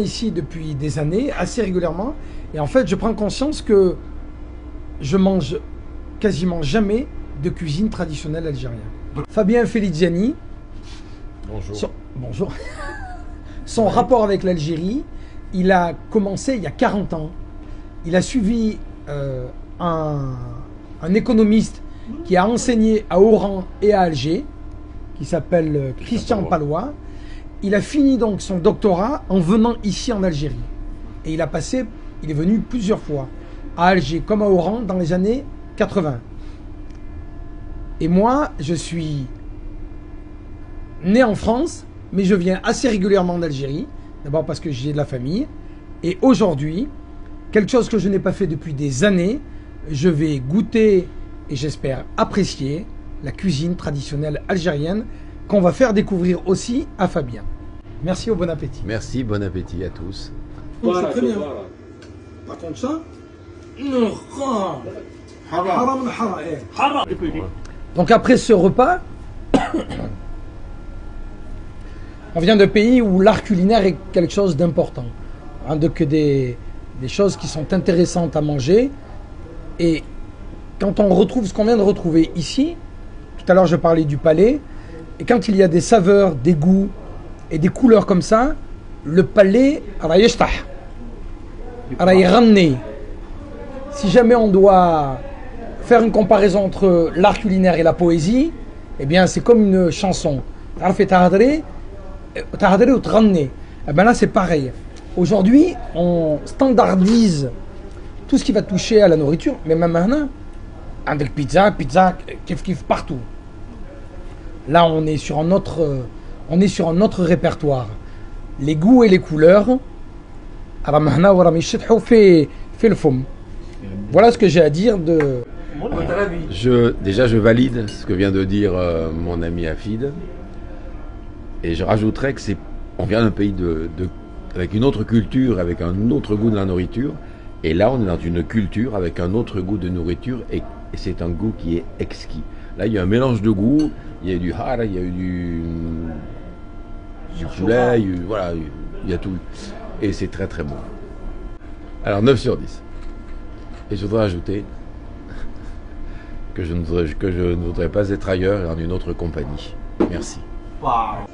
Ici depuis des années, assez régulièrement, et en fait je prends conscience que je mange quasiment jamais de cuisine traditionnelle algérienne. Fabien Feliziani, Bonjour. bonjour. Son rapport avec l'Algérie, il a commencé il y a 40 ans. Il a suivi un économiste qui a enseigné à Oran et à Alger, qui s'appelle Christian Palois. Il a fini donc son doctorat en venant ici en Algérie. Et il est venu plusieurs fois à Alger comme à Oran dans les années 80. Et moi, je suis né en France, mais je viens assez régulièrement d'Algérie. D'abord parce que j'ai de la famille. Et aujourd'hui, quelque chose que je n'ai pas fait depuis des années, je vais goûter et j'espère apprécier la cuisine traditionnelle algérienne qu'on va faire découvrir aussi à Fabien. Merci, au bon appétit. Merci, bon appétit à tous. C'est très bien. Par contre ça, donc après ce repas, on vient de pays où l'art culinaire est quelque chose d'important. Donc des choses qui sont intéressantes à manger. Et quand on retrouve ce qu'on vient de retrouver ici, tout à l'heure je parlais du palais, et quand il y a des saveurs, des goûts et des couleurs comme ça, le palais, si jamais on doit faire une comparaison entre l'art culinaire et la poésie, eh bien c'est comme une chanson. Eh bien là c'est pareil. Aujourd'hui, on standardise tout ce qui va toucher à la nourriture, mais même maintenant, avec pizza, kiff partout. Là, on est sur un autre répertoire. Les goûts et les couleurs. Voilà ce que j'ai à dire de. Déjà, je valide ce que vient de dire mon ami Hafid. Et je rajouterais que on vient d'un pays avec une autre culture, avec un autre goût de la nourriture. Et là, on est dans une culture avec un autre goût de nourriture. Et c'est un goût qui est exquis. Là, il y a un mélange de goûts. Il y a du har, il y a eu du poulet, voilà, il y a tout. Et c'est très très bon. Alors 9 sur 10. Et je voudrais ajouter que je ne voudrais pas être ailleurs et en une autre compagnie. Merci. Wow.